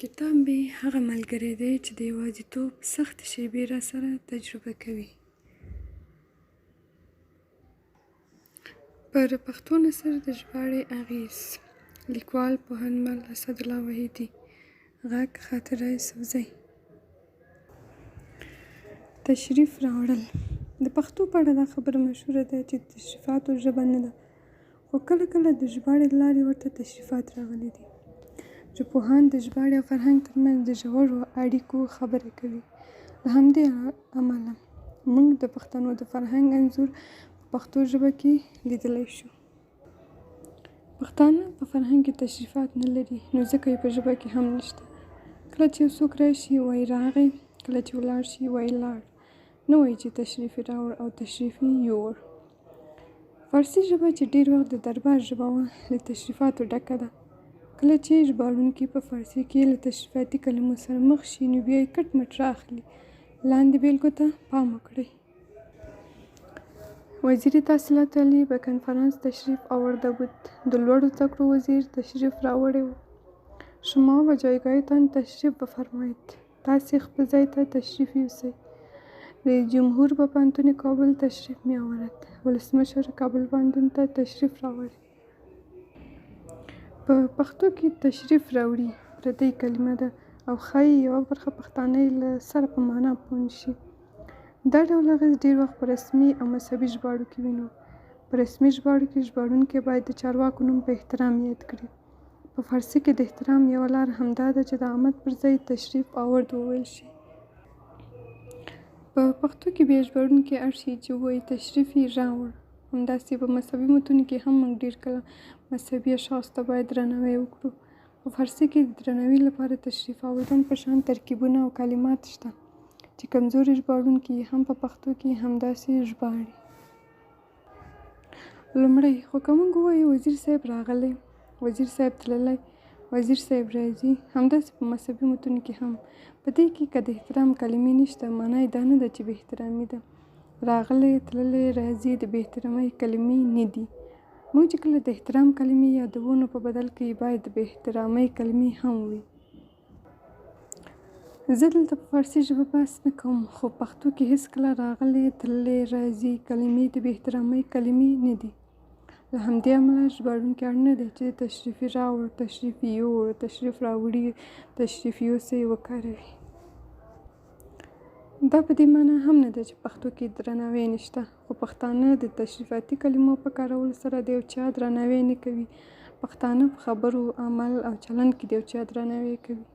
کتاب مې هغه ملګری دی چې د یوازیتوب سختې شېبې راسره تجربه کوي. پر پښتو نثر د ژباړې اغېز: لیکوال: پوهنمل اسدالله وحیدي. غږ: خاطره یوسفزۍ. تشریف راوړل: د پښتو په اړه دا خبره مشهوره ده چې د تشریفاتو ژبه نه ده، خو کله کله د ژباړې له لارې ورته تشریفات راغلي دي. ژبپوهان د ژباړې او فرهنګ ترمنځ د ژورو اړیکو خبرې کوي. له همدې امله موږ د پښتنو د فرهنګ انځور په پښتو ژبه کې لیدلی شو. پښتانه په فرهنګ کې تشریفات نه لري، نو ځکه یې په ژبه کې هم نشته. کله چې یو څوک راشي وایي راغی، کله چې ولاړ شي وایي لاړ، نه وایي چې تشریف یې راوړ او تشریف یې یووړ. فارسي ژبه چې ډېر وخت د دربار ژبه وه، له تشریفاتو ډکه ده. کله چې ژباړونکي په فارسي کې له تشریفاتي کلمو سره مخ شي، نو بیا یې کټ مټ رااخلي. لاندې بېلګو ته پام وکړئ. وزیر تحصیلات علی به کنفرانس تشریف آورده بود. د لوړو زده کړو وزیر تشریف راوړی و. شما به جایگاهتان تشریف بفرمایید. تاسې خپل ځای ته تشریف یوسئ. رئیس جمهور به پوهنتون کابل تشریف می آورد. ولسمشر کابل پوهنتون ته تشریف راوړي. په پښتو کې تشریف راوړي پردۍ کلمه ده او ښایي یوه برخه پښتانه یې له سره په معنا پوه نه شي. دا ډول اغېز ډېر وخت په رسمي او مذهبي ژباړو کې وینو. په رسمي ژباړو کې ژباړونکی باید د چارواکو نوم په احترام یاد کړي. په فارسي کې د احترام یوه لار همدا ده چې د آمد پر ځای تشریف آورد وویل شي. په پښتو کې بیا ژباړونکی اړ شي چې ووایي تشریف یې راوړ. همداسې په مذهبي متونو کې هم موږ ډېر کله مذهبي اشخاصو ته باید درناوی وکړو. په فارسي کې د درناوي لپاره تشریف آوردن په شان ترکیبونه او کلمات شته چې کمزوري ژباړونکي هم په پښتو کې همداسې ژباړي. لومړی خو که موږ ووایو وزیر صاحب راغلی، وزیر صاحب تللی، وزیر صاحب راځي، همداسې په مذهبي متونو کې هم په دې کې که د احترام کلمې نشته، معنا یې دا نه ده چې بې احترامي ده. راغلی، تللی، راځي د بې احترامۍ کلمې نه دي. موږ چې کله د احترام کلمې یادوو، نو په بدل کې باید د بې احترامۍ کلمې هم وي. زه دلته په فارسي ژبه بحث نه کوم، خو پښتو کې هېڅکله راغلی، تللی، راځي کلمې د بې احترامۍ کلمې نه دي. له همدې امله ژباړونکي اړ نه دی چې تشریف راوړ، تشریف یووړ، تشریف راوړي، تشریف یوسئ وکاروي. دا په دې معنا هم نه ده چې پښتو کې درناوی نشته، خو پښتانه د تشریفاتي کلمو په کارولو سره د یو چا درناوی نه کوي. پښتانه په خبرو، عمل او چلند کې د یو چا درناوی کوي.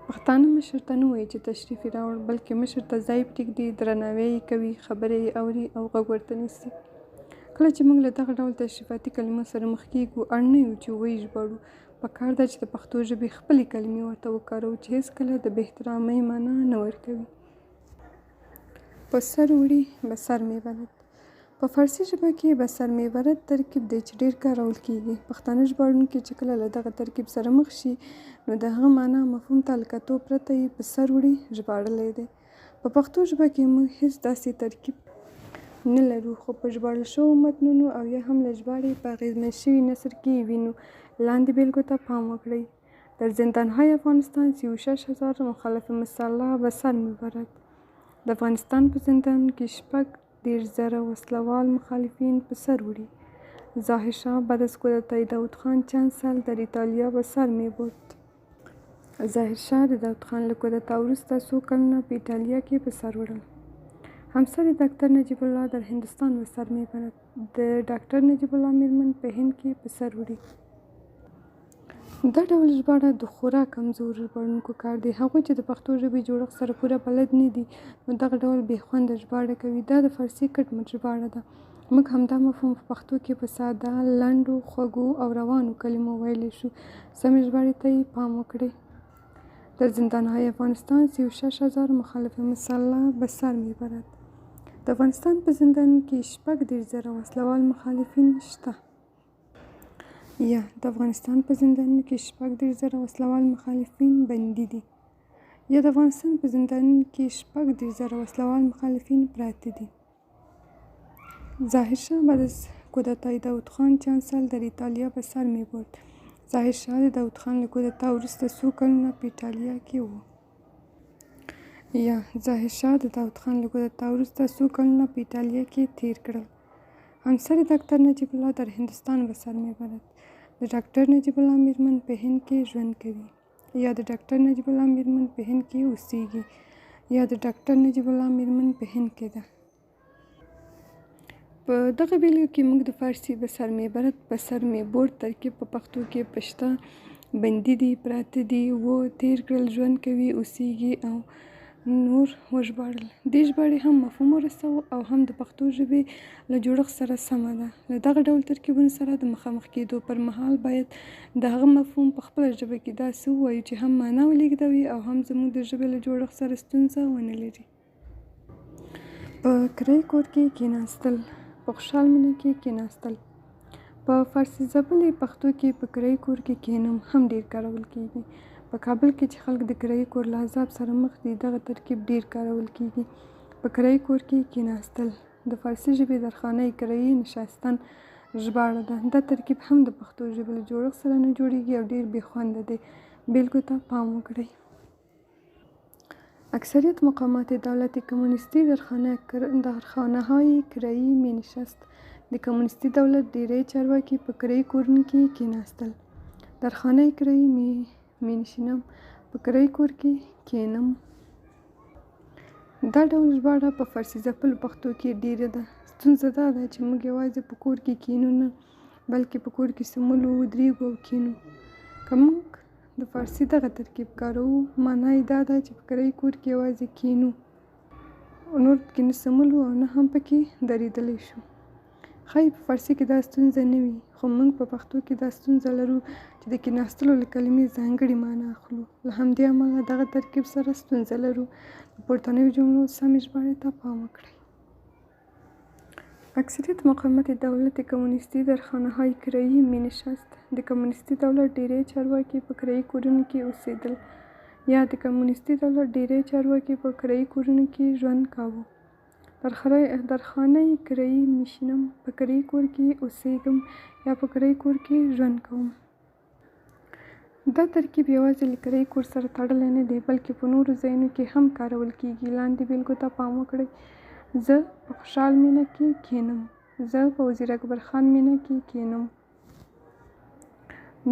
پښتانه مشر ته نه وایي چې تشریف راوړ، بلکې مشر ته ځای پرېږدي، درناوی یې کوي، خبرې یې اوري او غوږ ورته نیسي. کله چې موږ له دغه ډول تشریفاتي کلمو سره مخ کېږو، اړ نه یو چې ووایي ژباړو. پکار ده چې د پښتو ژبې خپلې کلمې ورته وکاروو چې هېڅکله د بې احترامۍ معنا نه ورکوي. په سر وړي بسر مې برد. په فارسي ژبه کې بسر مې برد ترکیب دی چې ډېر کارول کېږي. پښتانه ژباړونکي چې کله له دغه ترکیب سره مخ شي، نو د هغه معنا مفهوم ته له کتو پرته یې په سر وړي ژباړلی دی. په پښتو ژبه کې موږ هېڅ داسې ترکیب نه لرو، خو په ژباړل شوو متنونو او یا هم له ژباړې په اغېزمن شوي نثر کې یې وینو. لاندې بېلګو ته پام وکړئ. در زندانهای افغانستان 36,000 مخالف مسلح به سر میبرد. د افغانستان په زندانونو کې 6,000 وسله‌وال مخالفین په سر وړي. ظاهرشاه بعد از کودتای داود خان چند سال در ایتالیا به سر میبرد. ظاهرشاه د داود خان له کودتا وروسته څو کلونه په ایټالیا کې په سر وړل. همسر ډاکټر نجیب الله در هندوستان به سر میبرد. د ډاکټر نجیب الله میرمن په هند کې په سر وړي. دا ډول ژباړه د خورا کمزور ژباړونکو کار دی. هغوی چې د پښتو ژبې جوړښت سره پوره بلد نه دي، نو دغه ډول بې خونده ژباړه کوي. دا د فارسي کټ مټ ژباړه ده. موږ همدا مفهوم په پښتو کې په ساده، لنډو، خوږو او روانو کلمو ویلی شو. سمې ژباړې ته یې پام وکړئ. در زندانهای افغانستان 36,000 مخالف مسلح به سر میبرد. د افغانستان په زندانونو کې 6,000 وسله‌وال مخالفین شته. یا د افغانستان په زندانونو کې 6,000 وسله‌وال مخالفین بندي دي. یا د افغانستان په زندانونو کې 6,000 وسله‌وال مخالفین پراته دي. ظاهرشاه بعد از کودتای داود خان چند سال در ایتالیا به سر میبرد. ظاهرشاه د داود خان له کودتا وروسته څو کلونه په ایټالیا کې و. ظاهرشاه د داود خان له کودتا وروسته څو کلونه په ایټالیا کې تیر کړل. همسر ډاکټر نجیب الله در هندوستان و سر میبرد. د ډاکټر نجیب الله میرمن په هند کې ژوند کوي یا د ډاکټر نجیب الله میرمن په هند کې اوسیږي یا د ډاکټر نجیب الله میرمن په هند کې ده. په دغه بیلګه کې موږ د فارسي به سر میبرد په سر میبرد ترکیب په پښتو کې پشته بندي دي، پراته دي، و تیر کړل، ژوند کوي، اوسیږي او نور وژباړل. دې ژباړې هم مفهوم ورسوو او هم د پښتو ژبې له جوړښت سره سمه ده. له دغه ډول ترکیبونو سره د مخامخ کېدو پر مهال باید د هغه مفهوم په خپله ژبه کې داسې ووایو چې هم معنا ولېږدوي او هم زموږ د ژبې له جوړښت سره ستونزه ونه لري. په کرایي کور کې کېناستل، په خوشحال مینه کې کېناستل. په فارسي ژبلې پښتو کې په کرایي کور کې کېنم هم ډېر کارول کېږي. په کابل کې چې خلک د کرایي کور له عذاب سره مخ دي دغه ترکیب ډېر کارول کېږي. په کرایي کور کې کېناستل د فارسي ژبې درخانۍ کرایي نشستن ژباړه ده. دا ترکیب هم د پښتو ژبې له جوړښت سره نه جوړیږي او ډېر بې خونده دی. بیلګو ته پام وکړئ. اکثریت مقامات دولت کمونیستی درخانه‌های کرایي می‌نشست. د کمونیستی دولت ډیری چارواکي په کرایي کورونو کې کېناستل. درخانه کرایي می‌نشینم، په کرایي کور کې کېنم. دا ډول ژباړه په فارسي ځپلو پښتو کې ډیره ده. ستونزه دا ده چې موږ یوازې په کور کې کېنو نه بلکې په کور کې سمولو، ودرېږو او کېنو. که موږ د فارسي دغه ترکیب کاروو معنا یې دا ده چې په کرایي کور کې یوازې کېنو، نور پکې نه سمولو او نه هم پکې درېدلی شو. ښایي په فارسي کې دا ستونزه نه وي، خو موږ په پښتو کې دا ستونزه لرو چې د کېناستلو له کلمې ځانګړې معنا اخلو. له همدې امله دغه ترکیب سره ستونزه لرو. د پورتنیو جملو سمې ژباړې ته پام وکړئ. اکثریت مقامات دولت کمونیستی درخانه‌های کرایي می‌نشست. د کمونیستی دولت ډیری چارواکي په کرایي کورونو کې اوسېدل یا د کمونیستی دولت ډیری چارواکي په کرایي کورونو کې ژوند کاوه. درخانه کرایي می‌نشینم، په کرایي کور کې اوسېږم یا په کرایي کور کې ژوند کوم. دا ترکیب یوازې له کرایي کور سره تړلی نه دی بلکې په نورو ځایونو کې هم کارول کېږي. لاندې بیلګو ته پام وکړئ. زه په خوشحال مینه کې کېنم، زه په وزیر اکبر خان مینه کې کېنم.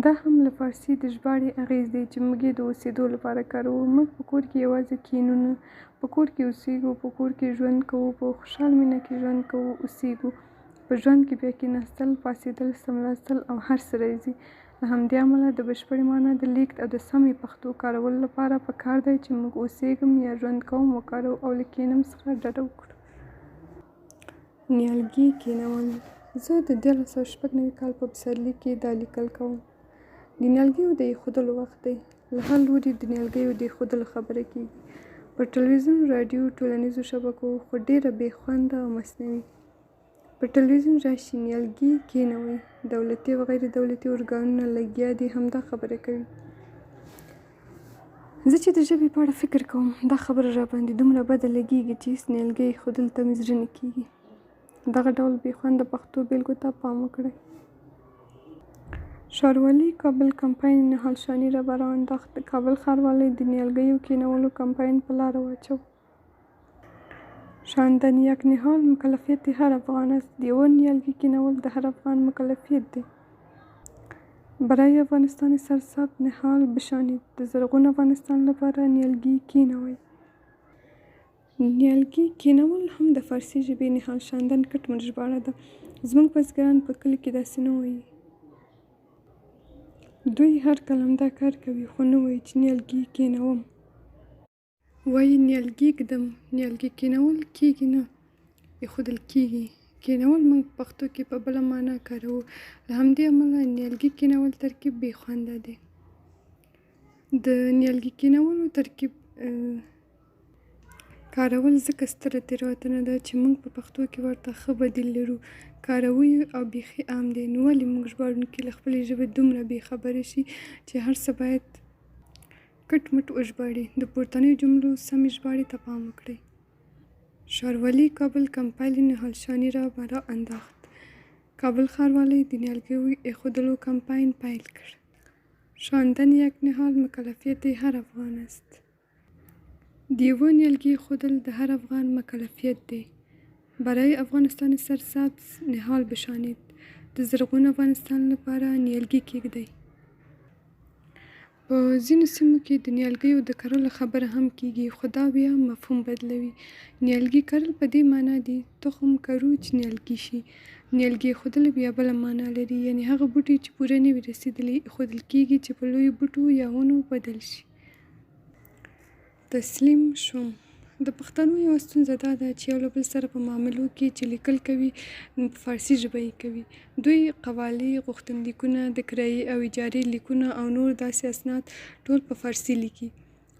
دا هم له فارسي د ژباړې اغېز دی چې موږ یې د اوسېدو لپاره کاروو. موږ په کور کې یوازې کېنو نه، په کور کې اوسېږو، په کور کې ژوند کوو، په خوشحال مینه کې ژوند کوو، اوسېږو. په ژوند کې بیا کېناستل، پاڅېدل، څملاستل او هر څه راځي. له همدې امله د بشپړې معنا د لیږد او د سمې پښتو کارولو لپاره پکار دی چې موږ اوسېږم یا ژوند کوم وکاروو او له کېنم څخه ډډه وکړو. نیالګي کېنول. زه د 1996 کال په پسرلي کې دا لیکل کوم. د نیالګیو د ایښودلو وخت دی. له هر لوري د نیالګیو د ایښودلو خبره کېږي. په ټلویزیون، راډیو، ټولنیزو شبکو، خو ډېره بې خونده او مصنوعي. په ټلویزیون راشي نیالګي کېنوئ. دولتي او غیر دولتي ارګانونه لګیا دي همدا خبره کوي. زه چې د ژبې په اړه فکر کوم دا خبره راباندې دومره بده لګېږي چې هېڅ نیالګی ایښودلو ته مې زړه نه کېږي. دغه ډول بې خونده پښتو بیلګو ته پام وکړئ. ښاروالي کابل کمپاین نهال شاني را برانداخت. د کابل ښاروالۍ د نیالګیو کېنولو کمپاین په لاره واچو. شاندن یک نهال مکلفیت هر افغان است. د یوه نیالګي کېنول د هر افغان مکلفیت دی. برای افغانستان سرسبز نهال بشانید. د زرغون افغانستان لپاره نیالګي کېنوئ. نیالګي کېنول هم د فارسي ژبې نهال شاندن کټمن ژباړه ده. زموږ بزګران په کلي کې داسې نه وایي. دوی هر کال همدا کار کوي خو نه وایي چې نیالګي کېنوم. وایي نیالګي ږدم. نیالګي کېنول کېږي نه ایښودل کېږي. کېنول موږ په پښتو کې په بله معنا کاروو. له همدې امله نیالګي کېنول ترکیب بې خونده دی. د نیالګي کېنولو ترکیب کارول ځکه ستره تېروتنه ده چې موږ په پښتو کې ورته ښه بدیل لرو، کاروو او بیخي عام دی. نو ولې موږ ژباړونکي له خپلې ژبې دومره بې خبره شي چې هر څه باید کټ مټ وژباړي. د پورتنیو جملو سمې ژباړې ته پام وکړئ. ښاروالي کابل کمپاین نهال شاني را برانداخت. کابل ښاروالۍ د نیالګیو ایښودلو کمپاین پیل کړ. شاندن یک نهال مکلفیت هر افغان است. دیو نیالگی خودل ده هر افغان مکلفیت دی. برای افغانستان سرسبز نهال بشانید. د زرغون افغانستان لپاره نیالګي کېږدئ. په ځینو سیمو کې د نیالګیو د کرلو خبره هم کېږي، خو دا بیا مفهوم بدلوي. نیالګي کرل په دې معنا دي تخم کرو چې نیالګي شي. نیالګي ایښودل بیا بله معنا لري، یعنې هغه بوټي چې پوره نه وي رسېدلي ایښودل کېږي چې په لویو بوټو یا ونو بدل شي. تسلیم شوم. د پښتنو یوه ستونزه دا ده چې یو له بل سره په معاملو کې چې لیکل کوي نو په فارسي ژبه یې کوي. دوی قوالې، غوښتنلیکونه، د کرایې او اجارې لیکونه او نور داسې اسناد ټول په فارسي لیکي.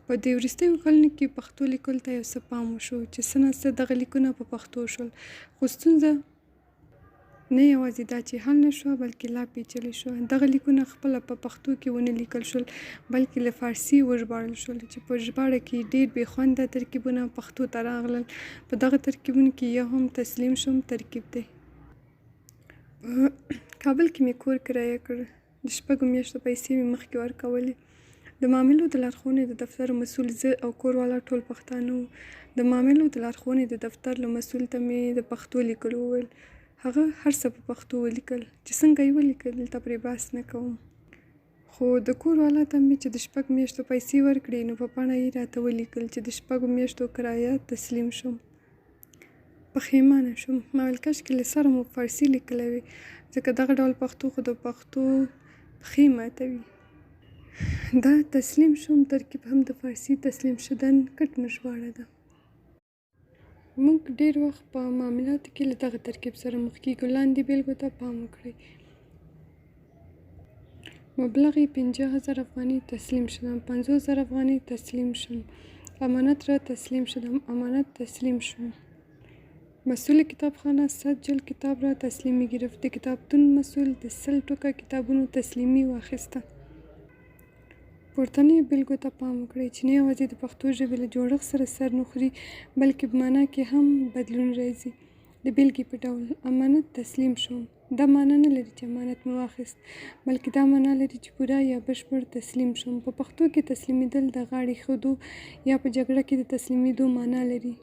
په دې وروستیو کلونو کې پښتو لیکلو ته یو څه پام وشو چې څه نه څه دغه لیکونه په پښتو شول، خو ستونزه نه یوازې دا چې حل نه شوه بلکې لا پیچلې شوه. دغه لیکونه خپله په پښتو کې ونه لیکل شول بلکې له فارسي وژباړل شول چې په ژباړه کې ډېر بې خونده ترکیبونه پښتو ته راغلل. په دغه ترکیبونو کې یو هم تسلیم شوم ترکیب دی. په کابل کې مې کور کرایه کړ. د 6 میاشتو پیسې مې مخکې ورکولې. د معاملو د لارښوونې د دفتر مسؤل زه او کوروالا ټول پښتانه وو. د معاملو د لارښوونې د دفتر له مسؤل ته مې د پښتو لیکلو وویل. هغه هر څه په پښتو ولیکل چې څنګه یې ولیکل دلته پرې بحث نه کوم، خو د کوروالا ته مې چې د 6 میاشتو پیسې ورکړې نو په پاڼه یې راته ولیکل چې د 6 میاشتو کرایه تسلیم شوم. پښیمانه شوم. ما ویل کاشکې له سره مو فارسي لیکلی وي، ځکه دغه ډول پښتو خو د پښتو پښې ماتوي. دا تسلیم شوم ترکیب هم د فارسي تسلیم شدن کټ مژباړه ده. موږ ډېر وخت په معاملاتو کې له دغه ترکیب سره مخ کېږو. لاندې بیلګو ته پام وکړئ. مبلغ 50,000 افغانی تسلیم شدم. 50,000 افغانی تسلیم شدم. امانت را تسلیم شدم. امانت تسلیم شدم. مسئول کتابخانه 100 جلد کتاب را تسلیمی گرفت. د کتابتون مسئول د 100 ټوکه کتابونو تسلیمي واخیسته. پورتنیو بیلګو ته پام وکړئ چې نه یوازې د پښتو ژبې له جوړښت سره سر نه خوري بلکې په معنا کې هم بدلون راځي. د بیلګې په ډول امانت تسلیم شوم. دا معنا نه لري چې امانت مې واخیست بلکې دا معنا لري چې پوره یا بشپړ تسلیم شوم. په پښتو کې تسلیمیدل د غاړې ښودو یا په جګړه کې د تسلیمیدو معنا لري.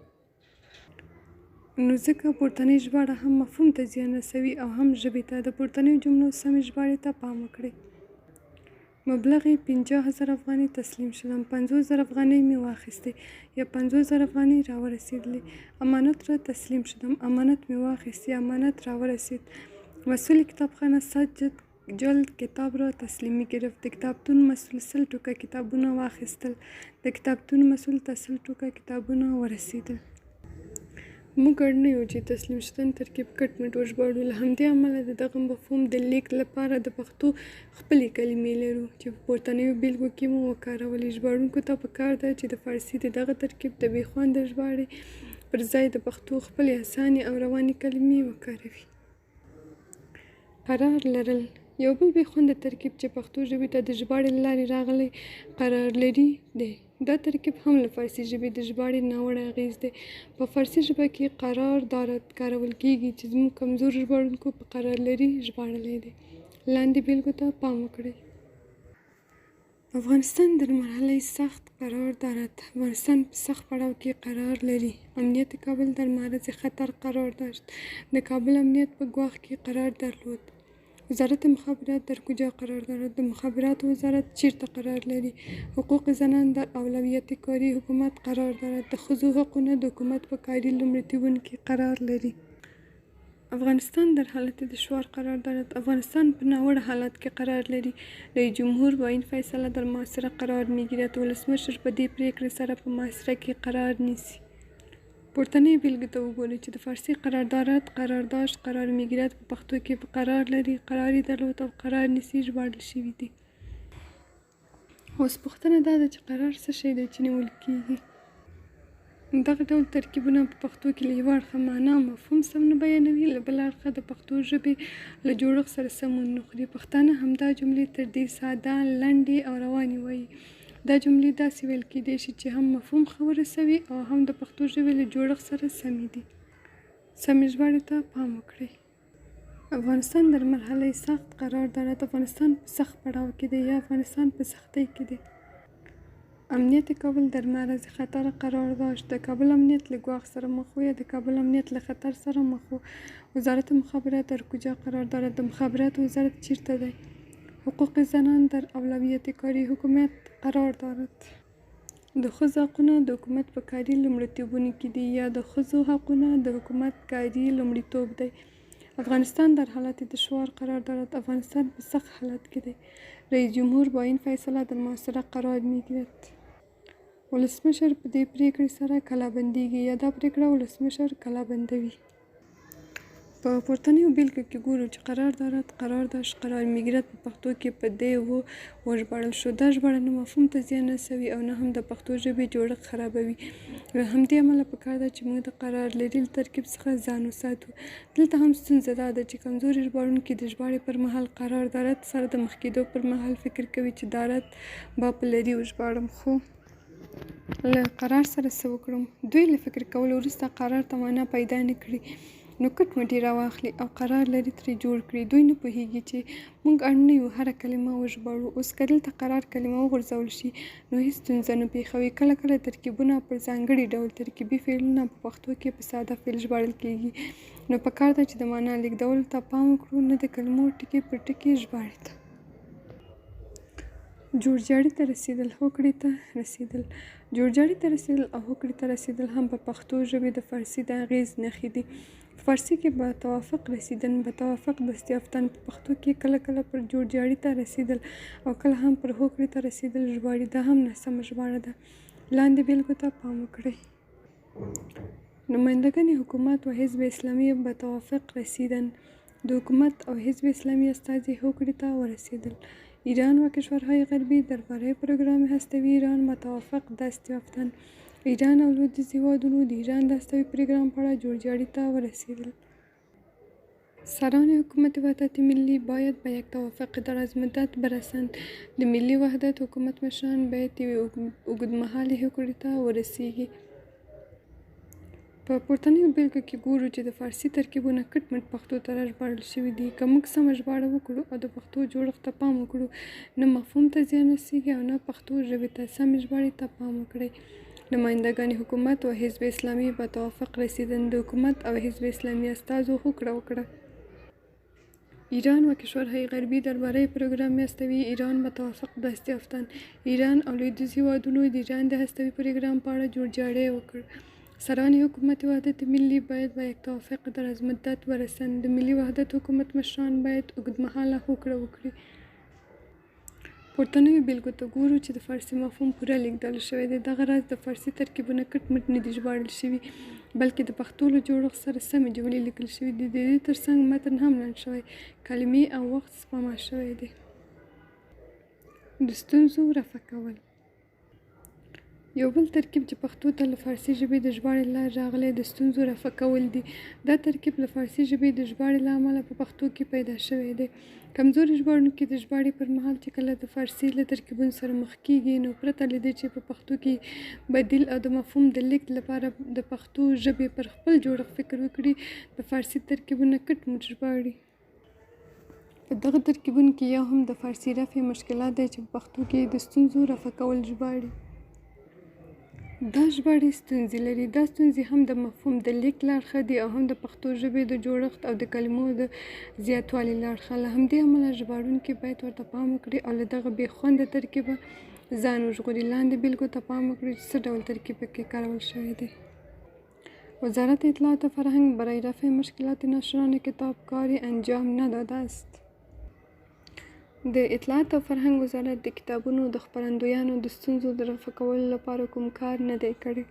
نو ځکه پورتنۍ ژباړه هم مفهوم ته زیان رسوي او هم ژبې ته. د پورتنیو جملو سمې ژباړې ته پام وکړئ. مبلغ 50,000 افغانی تسلیم شدم. 50,000 افغانی می واخیستی یا 50,000 افغانی را ورسیدلی. امانت را تسلیم شدم. امانت می واخیستی. امانت را ورسید. مسئول کتابخانه 100 جلد کتاب را تسلیمی گرفت. د کتابتون مسئول 100 ټوکه کتابونه واخیستل. د کتابتون مسئول ته 100 ټوکه کتابونه ورسیدل. موږ اړ نه یو چې تسلیم شدن ترکیب کټ مټ وژباړو. له همدې امله د دغه مفهوم د لیک لپاره د پښتو خپلې کلمې لرو چې په پورتنیو بیلګو کې مو وکارولې. ژباړونکو ته پکار ده چې د فارسي د دغه ترکیب د بې خونده ژباړې پر ځای د پښتو خپلې اسانې او روانې کلمې وکاروي. قرار لرل یو بل بې خونده ترکیب چې پښتو ژبې ته د ژباړې له لارې راغلی قرار لري دی. دا ترکیب هم له فارسي ژبې د ژباړې ناوړه اغېز دی. په فارسي ژبه کې قرار دارد کارول کېږي چې زموږ کمزور ژباړونکو په قرار لري ژباړلی دی. لاندې بیلګو ته پام وکړئ. افغانستان در مرحله سخت قرار دارد. افغانستان په سخت پړاو کې قرار لري. امنیت کابل در معرض خطر قرار داشت. د کابل امنیت په ګواښ کې قرار درلود. وزارت مخابرات در کجا قرار دارد؟ د مخابراتو وزارت چیرته قرار لري؟ حقوق زنان در اولویت کاری حکومت قرار دارد. د ښځو حقونه د حکومت په کاري لومړیتوبونو کې قرار لري. افغانستان در حالت دشوار قرار دارد. افغانستان په ناوړه حالت کې قرار لري. رئیس جمهور با این فیصله در محاصره قرار میگیرد. ولسمشر په دې پریکړې سره په محاصره کې قرار نیسي. پورتنۍ بیلګې ته وګورئ چې د فارسي قرار دارد، قرار داشت، قرار میگیرد په پښتو کې په قرار لري، قراري درلود او قرار نیسي ژباړل شوي دي. اوس پوښتنه دا ده چې قرار څه شی دی چې نیول کېږي. دغه ډول ترکیبونه په پښتو کې له یوه اړخه معنا مفهوم سم نه بیانوي، له بل اړخه د پښتو ژبې له جوړښت سره سمون نه خوري. پښتانه همدا جملې تر دې ساده، لنډې او روانې وایي. دا جملې داسې ویل کېدای شي چې هم مفهوم ښه ورسوي او هم د پښتو ژبې له جوړښت سره سمې دي. سمې ژباړې ته پام وکړئ. افغانستان در مرحله سخت قرار دارد. افغانستان په سخت پړاو کې دی یا افغانستان په سختۍ کې دی. امنیت کابل در معرض خطر قرار داشت. د کابل امنیت له ګواښ سره مخ و یا د کابل امنیت له خطر سره مخ و. وزارت مخابرات در کجا قرار دارد؟ د مخابرات وزارت چیرته دی؟ حقوق زنان در اولویت کاری حکومت قرار دارد. د ښځو حقونه د حکومت په کاري لومړیتوبونو کې دي یا د ښځو حقونه د حکومت کاري لومړیتوب دی. افغانستان در حالت دشوار قرار دارد. افغانستان په سخت حالت کې دی. رئیس جمهور با این فیصله در محاصره قرار میگیرد. ولسمشر په دې پریکړې سره کلابندیږي یا دا پریکړه ولسمشر کلابندوي. په پورتنیو بیلګو کې ګورو چې قرار داشت قرار میگیرد په پښتو کې په دې وژباړل شو. دا ژباړه نه مفهوم ته زیان رسوي او نه هم د پښتو ژبې جوړښت خرابوي. له همدې امله پکار ده چې موږ د قرار لرلو ترکیب څخه ځان وساتو. دلته هم ستونزه دا ده چې کمزوري ژباړونکي د ژباړې پر مهال قرار دارد سره د مخ کېدو پر مهال فکر کوي چې دارد با په لري وژباړم، خو له قرار سره څه وکړم؟ دوی له فکر کولو وروسته قرار ته معنا پیدا نه کړي نو کټ مټې راواخلي او قرار لري ترې جوړ کړي. دوی نه پوهیږي چې موږ اړ نه یو هره کلمه وژباړو. اوس که دلته قرار کلمه وغورځول شي نو هیڅ ستونزه نه پېښوي. کله کله ترکیبونه پر ځانګړي ډول ترکیبي فعلونه په پښتو کې په ساده فعل ژباړل کیږي. نو پکار ده چې د معنا لیږدولو ته پام وکړو، نه د کلمو ټکي پر ټکي ژباړې ته. جوړجاړي ته رسیدل، هوکړې ته رسیدل. جوړجاړي ته رسیدل او هوکړې ته رسیدل هم په پښتو ژبې د فارسي د اغېز نښې دي. په فارسي کې به توافق رسیدن، به توافق دستیافتن، په پښتو کې کله کله پر جوړجاړي ته رسیدل او کله هم پر هوکړې ته رسیدل ژباړي. دا هم ناسمه ژباړه ده. لاندې بیلګو ته پام وکړئ. نمایندگان حکومت و حزب اسلامی به توافق رسیدن. د حکومت او حزب اسلامی استازی هوکړې ته ورسیدل. ایران و کشورهای غربی درباره پروگرام هسته‌ای ایران به توافق دست یافتند. ایران او لویدیځ هېوادونو د ایران د هسته‌ای پروګرام په اړه جوړجاړي ته ورسیدل. سران حکومت وحدت ملی باید به یک توافق دراز مدت برسند. د ملی وحدت حکومت مشران باید یوې اوږدمهالې هوکړې ته ورسیږي. په پورتنیو بیلګو کې ګورو چې د فارسي ترکیبونه کټ مټ پښتو ته راژباړل شوي دي. که موږ سمه ژباړه وکړو او د پښتو جوړښت ته پام وکړو، نه مفهوم ته زیان رسیږي او نه پښتو ژبې ته. سمې ژباړې ته پام وکړئ. نمایندگان حکومت و حزب اسلامی به توافق رسیدن. د حکومت او حزب اسلامی استازو هوکړه وکړه. ایران و کشورهای غربی درباره پروگرام هسته‌ای ایران به توافق دست یافتند. ایران او لویدیځ هېوادونو د ایران د هسته‌ای پروګرام په اړه جوړجاړی وکړ. سران حکومت وحدت ملی باید به یک توافق دراز مدت ورسند. د ملی وحدت حکومت مشران باید اوږدمهاله هوکړه وکړي. پورتنیو بیلګو ته ګورو چې د فارسي مفهوم پوره لیږدول شوی دی. دغه راز د فارسي ترکیبونه کټ مټ نه دي ژباړل شوي، بلکې د پښتو له جوړښت سره سمې جملې لیکل شوي دي. د دې ترڅنګ متن هم لنډ شوی، کلمې او وخت سپما شوی دی. د ستونزو رفع کول. یو بل ترکیب چې پښتو ته له فارسي ژبې د ژباړې له لارې راغلی د ستونزو رفع کول دي. دا ترکیب له فارسي ژبې د ژباړې له امله په پښتو کې پیدا شوی دی. کمزوري ژباړونکي د ژباړې پر مهال چې کله د فارسي له ترکیبونو سره مخ کېږي، نو پرته له دې چې په پښتو کې بدیل او د مفهوم د لیږد لپاره د پښتو ژبې پر خپل جوړښت فکر وکړي، د فارسي ترکیبونه کټ مټ ژباړي. په دغه ترکیبونو کې یو هم د فارسي رفع مشکلات دی چې په پښتو کې د ستونزو رفع کول ژباړي. دا ژباړې ستونزې لري. دا ستونزې هم د مفهوم د لیږد له اړخه دي او هم د پښتو ژبې د جوړښت او د کلمو د زیاتوالي له اړخه. له همدې امله ژباړونکي باید ورته پام وکړي او له دغه بې خونده ترکیبه ځان وژغوري. لاندې بیلګو ته پام وکړئ چې څه ډول ترکیب پکې کارول شوی دی. وزارت اطلاعات و فرهنگ برای رفع مشکلات ناشران کتابکاری انجام نداده است. د اطلاعات او فرهنګ وزارت د کتابونو د خپرندویانو د ستونزو د رفع کولو لپاره کوم کار نه دی کړی.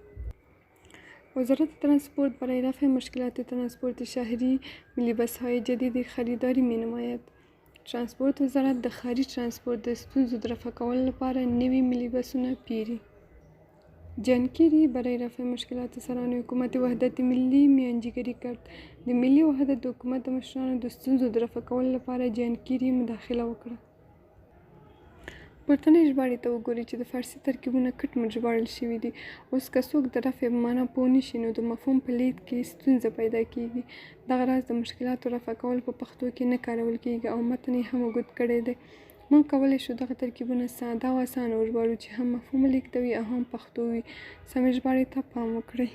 وزارت ترانسپورت برای رفع مشکلات ترانسپورت شهری ملی بس‌های جدید خریداری می‌نماید. ترانسپورت وزارت د ښاري ترانسپورت د ستونزو د رفع کولو لپاره نوي ملی بسونه پیري. جانگیری برای رفع مشکلات سران حکومت وحدت ملی میانجیگری کرد. د ملی وحدت د حکومت مشرانو د ستونزو د رفع کولو لپاره جانگیری مداخله وکړه. پورتنۍ ژباړې ته وګورئ چې د فارسي ترکیبونه کټ مټ ژباړل شوي دي. اوس که څوک د رفع معنا پوه نه شي نو د مفهوم په لید کې ستونزه پیدا کېږي. دغه راز د مشکلاتو رفع کول په پښتو کې نه کارول کېږي او متن یې هم اوږد کړی دی. موږ کولی شو دغه ترکیبونه ساده او اسانه وژباړو چې هم مفهوم لیږده وي او هم پښتو وي. سمې ژباړې ته پام وکړئ.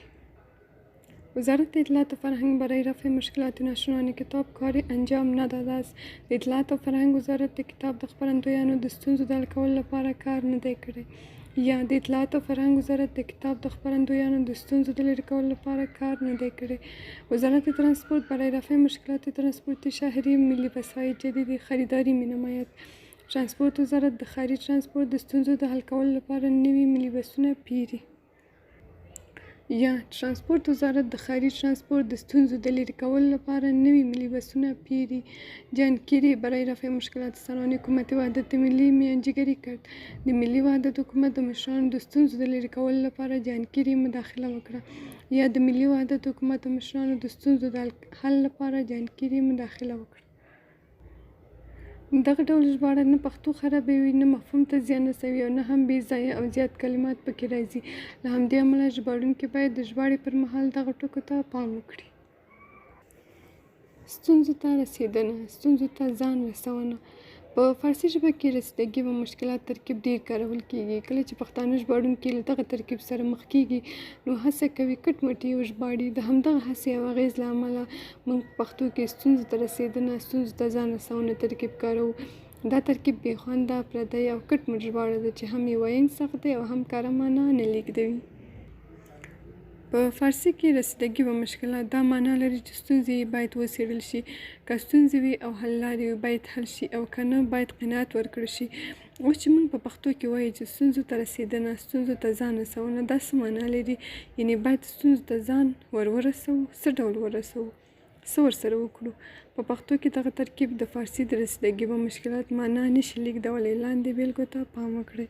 وزارت اطلاعات و فرهنگ برای رفع مشکلات ناشناوان کتاب کاری انجام نداده است. د اطلاعات و فرهنگ وزارت د کتاب د خپرندویانو د ستونزو د حل کولو لپاره کار نه دی کړی. یا د اطلاعات و فرهنگ وزارت د کتاب د خپرندویانو د ستونزو د لرې کولو لپاره کار نه دی کړی. وزارت ترانسپورت برای رفع مشکلات ترانسپورت شهری ملی وسایل جدید خریداری می نماید. ترانسپورت وزارت د ښاري ترانسپورت د ستونزو د حل کولو لپاره نوي ملي بسونه پیري. یا ترانسپورت وزارت د ښاري ترانسپورت د ستونزو د لرې کولو لپاره نوي ملي بسونه پیري. جانگیری برای رفع مشکلات سران حکومت وحدت ملی میانجیگری کرد. د ملي وحدت حکومت د مشرانو د ستونزو د لرې کولو لپاره جانگیری مداخله وکړه. یا د ملي وحدت حکومت د مشرانو د ستونزو د حل لپاره جانگیری مداخله وکړه. دغه ډول ژباړه نه پښتو خرابوي، نه مفهوم ته زیان رسوي او نه هم بې ځایه او زیات کلمات پکې راځي. له همدې امله ژباړونکي باید د ژباړې پر مهال دغه ټکو ته پام وکړي. ستونزو ته رسیدنه، ستونزو ته ځان رسونه. په فارسي ژبه کې رسیدګي و مشکلات ترکیب ډیر کارول کیږي. کله چې پښتانه ژباړونکي له دغه ترکیب سره مخ کیږي نو هڅه کوي کټ مټ یې وژباړي. د همدغه هڅې او اغېز له امله موږ په پښتو کې ستونزو ته رسیدنه، ستونزو ته ځان رسونه ترکیب کاروو. دا ترکیب بې خونده، پردی او کټ مټ ژباړه ده چې هم یې ویل سخت دی او هم کاره معنا نه لیږدوي. په فارسي کې رسیدګي و مشکلات دا معنا لري چې ستونزې باید وڅېړل شي. که ستونزې وي او حل لارې باید حل شي او که نه باید قناعت ورکړل شي. اوس چې موږ په پښتو کې وایو چې ستونزو ته رسیدنه، ستونزو ته ځان رسونه، دا څه معنا لري؟ یعنې باید ستونزو ته ځان ورسوو. څه ډول ورسوو؟ څه ورسره وکړو؟ په پښتو کې دغه ترکیب د فارسي د رسیدګي و مشکلات معنا نشي لیږدولی. لاندې بیلګو ته پام وکړئ.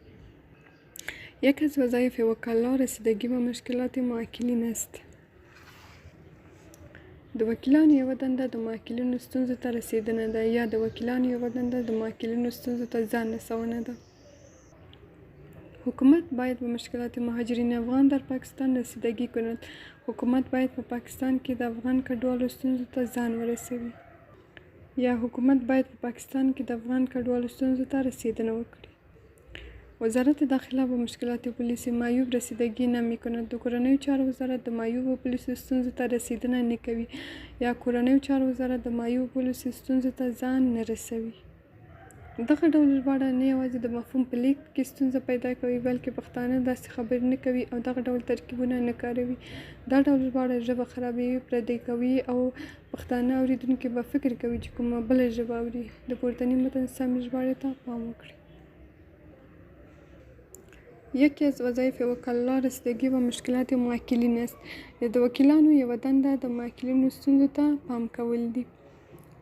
یک از وظایف وکلا رسیدگی و مشکلات موکلین است. د وکیلانو یوه دنده د موکلینو ستونزو ته رسیدنه ده، یا د وکیلانو یوه دنده د موکلینو ستونزو ته ځان رسونه ده. حکومت باید به مشکلات مهاجرین افغان در پاکستان رسیدگی کند. حکومت باید په پاکستان کې د افغان کډوالو ستونزو ته ځان ورسوي. یا حکومت باید په پاکستان کې د افغان کډوالو ستونزو ته رسیدنه وکړي. وزارت داخله به مشکلات پلیس معیوب رسیدگی نمی کند. د کورنیو چارو وزارت د معیوب پلیسو ستونزو ته رسیدنه نه کوي. یا کورنیو چارو وزارت د معیوب پلیسو ستونزو ته ځان نه رسوي. دغه ډول ژباړه نه یوازې د مفهوم په لیږد کې ستونزه پیدا کوي بلکې پښتانه داسې خبرې نه کوي او دغه ډول ترکیبونه نه کاروي. دا ډول ژباړه ژبه خرابوي، پردی کوي او پښتانه اورېدونکي به فکر کوي چې کومه بله ژبه اوري. د پورتني متن سمې ژباړې ته پام وکړئ. یکی از وظایف وکلا رسیدگی و مشکلات موکلین است. د وکیلانو یوه دنده د موکلینو ستونزو ته پام کول دي.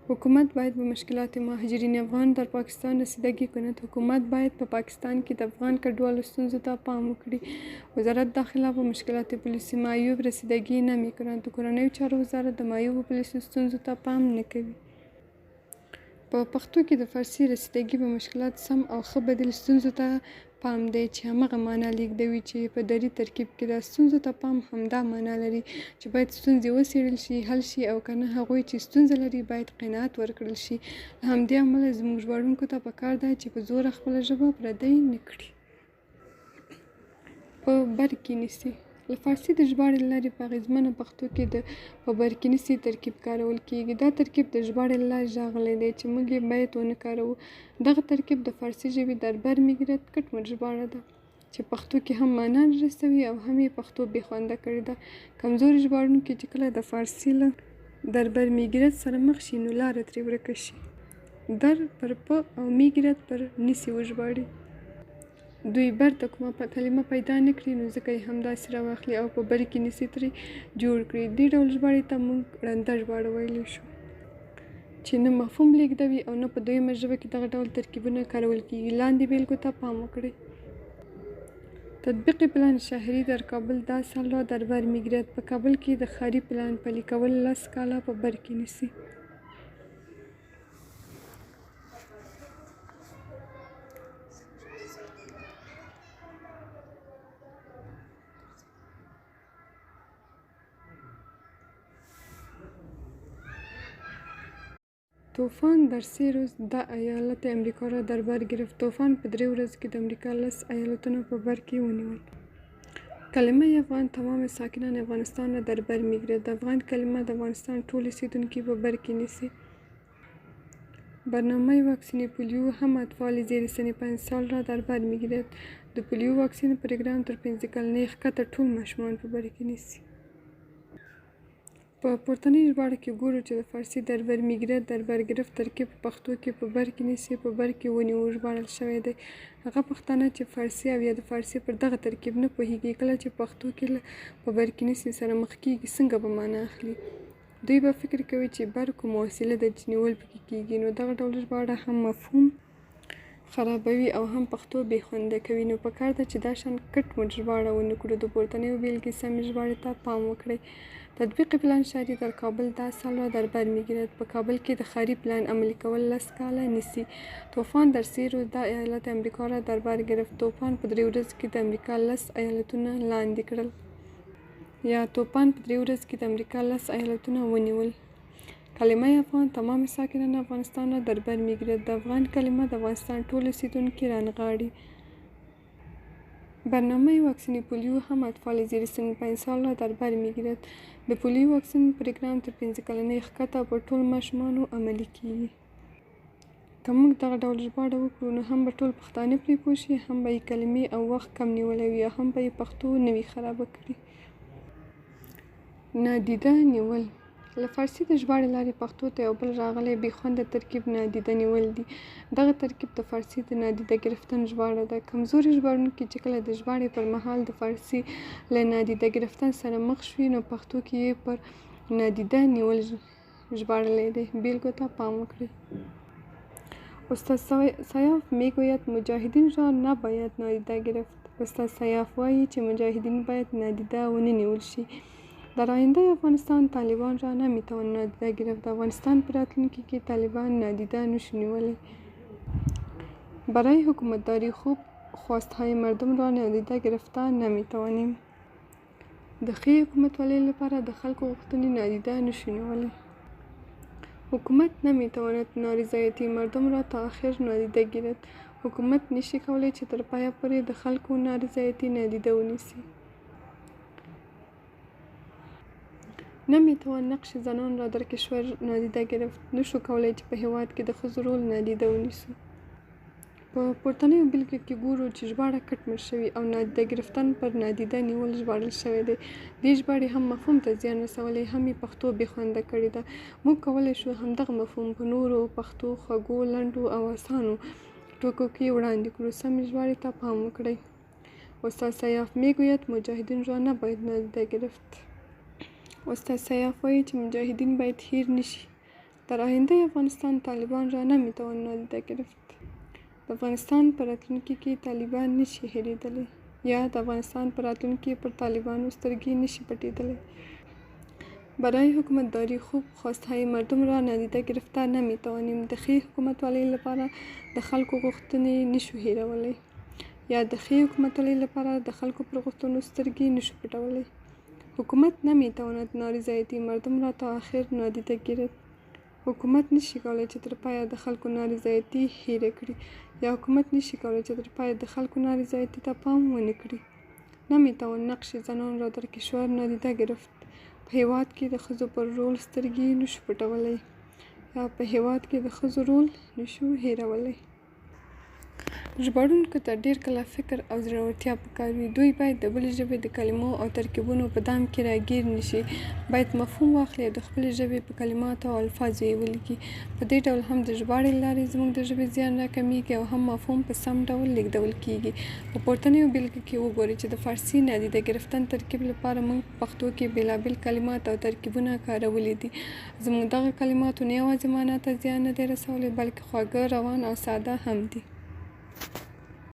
حکومت باید به مشکلات مهاجرین افغان در پاکستان رسیدگی کند. حکومت باید په پاکستان کې د افغان کډوالو ستونزو ته پام وکړي. وزارت داخله به مشکلات پلیسی معیوب رسیدگی نمی کند. د کورنیو چارو وزارت د معیوب پلیسو ستونزو ته پام نه کوي. په پښتو کې د فارسي رسیدګي په مشکلات سم او ښه بدیل ستونزو ته پام دی چې همغه معنا لیږدوي چې په دري ترکیب کې د ستونزو ته پام همدا معنا لري چې باید ستونزې وڅېړل شي، حل شي او که نه هغوی چې ستونزه لري باید قناعت ورکړل شي. له همدې امله زموږ ژباړونکو ته پکار ده چې په زوره خپله ژبه پردی نه کړي. په بر کې نیسي. له فارسي د ژباړې له لارې په اغېزمنه پښتو کې د په بر کې نیسي ترکیب کارول کیږي. دا ترکیب د ژباړې له لارې راغلی دی چې موږ یې باید ونه کاروو. دغه ترکیب د فارسي ژبې در بر میګرد کټ مټ ژباړه ده چې پښتو کې هم معنا رسوي او هم یې پښتو بې خونده کړې ده. کمزوري ژباړونکي چې کله د فارسي له در بر میګرد سره مخ شي نو لاره ترې ورکه شي. در پر په او میګرد پر نیسي وژباړي. دوی بر ته کومه کلمه پیدا نه کړي نو ځکه یې همداسې راواخلي او په بر کې نیسي ترې جوړ کړي. دې ډول ژباړې ته موږ ړنده ژباړه ویلی شو چې نه مفهوم لیږدوي او نه په دویمه ژبه کې دغه ډول ترکیبونه کارول کیږي. لاندې بیلګو ته پام وکړئ. تطبیق پلان شهری در کابل 10 سال را در بر میگیرد. په کابل کې د ښاري پلان پلي کول 10 کاله په بر کې نیسي. طوفان در 3 روز 10 ایالت امریکا را در بر گرفت. طوفان په 3 ورځو کې د امریکا 10 ایالتونه په بر کې ونیول. کلمه افغان تمام ساکنان افغانستان را در بر میگیرد. د افغان کلمه د افغانستان ټول اوسیدونکي په بر کې نیسي. برنامه واکسین پولیو هم اطفال زیر سن 5 سال را در بر میگیرد. د پولیو واکسین پروګرام تر 15 کلنۍ ښکته ټول ماشومان په بر کې نیسي. په پورتنۍ ژباړه کې ګورو چې د فارسي در بر میگیرد در بر گرفت ترکیب په پښتو کې په بر کې نیسي په بر کې ونیو ژباړل شوی دی. هغه پښتانه چې فارسي او یا د فارسي پر دغه ترکیب نه پوهیږي کله چې پښتو کې په بر کې نیسي سره مخ کیږي څنګه به معنا اخلي. دوی به فکر کوي چې بر کوم وسیله ده چې نیول پکې کیږي نو دغه ډول ژباړه هم مفهوم خرابوي او هم پښتو بې خونده کوي. نو پکار ده چې دا شان کټ مټ ژباړه ونه کړو. د پورتنیو بیلګې سمې ژباړې ته پام وکړئ. تطبیق پلان شهری در کابل 10 سال را در بر میگیرد. په کابل کې د ښاري پلان عملی کول 10 کاله نیسي. طوفان در 3 روز 10 ایالت امریکا را در بر گرفت. طوفان په 3 ورځو کې د امریکا 10 ایالتونه لاندې کړل یا طوفان په 3 ورځو کې د امریکا 10 ایالتونه ونیول. کلمه افغان تمام ساکنان افغانستان را در بر میگیرد. د افغان کلمه د افغانستان ټول اوسیدونکي رانغاړي. برنامه واکسین پولیو هم اطفال زیر سن 5 سال را در بر میگیرد. د پولیو واکسین پروګرام تر 15 کلنۍ ښکته پر ټول ماشومانو عملي کیږي. که موږ دغه ډول ژباړه وکړو نو هم به ټول پښتانه پرې پوه شي هم به یې کلمې او وخت کم نیولی وي او هم به یې پښتو نه وي خرابه کړي. نادیده نیول له فارسي د ژباړې لارې پښتو ته یو بل راغلی بې خونده ترکیب نادیده نیول دي. دغه ترکیب د فارسي د نادیده ګرفتن ژباړه ده. کمزوري ژباړونکي چې کله د ژباړې پر مهال د فارسي له نادیده ګرفتن سره مخ شوي نو پښتو کې یې پر نادیده نیول ژباړلی دی. بیلګو ته پام وکړئ. استاد سیاف میگوید مجاهدین را نباید نادیده گرفت. استاد سیاف وایي چې مجاهدین باید نادیده ونه نیول شي. در آینده افغانستان طالبان را نمیتوان نادیده گرفت. افغانستان پر راتلونکي کې طالبان نادیده نشو نیولی. برای حکومتداری خوب خواستهای مردم را نادیده گرفته نمیتوانیم. د ښې حکومتولۍ لپاره د خلکو غوښتنې نادیده نشو نیولی. حکومت نمیتواند نارضایتی مردم را تا آخر نادیده گیرد. حکومت نشي کولی چې تر پایه پورې د خلکو نارضایتی نادیده ونیسي. نمیتوان نقش زنان را در کشور نادیده گرفت. نشو کولی چې په هیواد کې د ښځو رول نادیده ونیسو. په پورتنیو بیلګو کې ګورو چې ژباړه کټ مټ شوي او نادیده گرفتن پر نادیده نیول ژباړل شوی دی. دې ژباړې هم مفهوم ته زیان رسولی هم یې پښتو بې خونده کړې ده. موږ کولی شو همدغه مفهوم په نورو پښتو خوږو لنډو او اسانو ټکو کې وړاندې کړو. سمې ژباړې ته پام وکړئ. استاد سیاف میگوید مجاهدین را نباید نادیده گرفت. استاد سیاف وایي چې مجاهدین باید هیر نشي. در آینده افغانستان طالبان را نمیتوان نادیده گرفت. د افغانستان په راتلونکي کې طالبان نشي هېرېدلی یا د افغانستان په راتلونکي پر طالبانو سترګې نشي پټېدلی. برای حکومتداری خوب خواستهای مردم را نادیده گرفته نمیتوانیم. د ښې حکومتولۍ لپاره د خلکو غوښتنې نشو هېرولی یا د ښې حکومتولۍ لپاره د خلکو پر غوښتنو سترګې نشو پټولی. حکومت نمیتواند نارضایتی مردم را تا آخر نادیده گیرد. حکومت نشي کولی چې تر پایه د خلکو نارضایتي هېره کړي یا حکومت نشي کولی چې تر پایه د خلکو نارضایتي ته پام ونه کړي. نمیتوان نقش زنان را در کشور نادیده گرفت. په هیواد کې د ښځو پر رول سترګې نشو پټولی یا په هیواد کې د ښځو رول نشو هېرولی. ژباړونکو ته ډېر کله فکر او زړورتیا پکار وي. دوی باید د بلې ژبې د کلمو او ترکیبونو په دام کې راګیر نشي. باید مفهوم واخلي او د خپلې ژبې په کلماتو او الفاظو یې ولیکي. په دې ډول هم د ژباړې لارې زموږ د ژبې زیان راکمیږي او هم مفهوم په سم ډول لیږدول کیږي. په پورتنیو بیلګو کې وګورئ چې د فارسي نادیده ګرفتن ترکیب لپاره موږ په پښتو کې بېلابېل کلمات او ترکیبونه کارولي دي. زموږ دغه کلماتو نه یوازې معنا ته زیان نه دی رسولی بلکې خواږه، روان او ساده هم دي.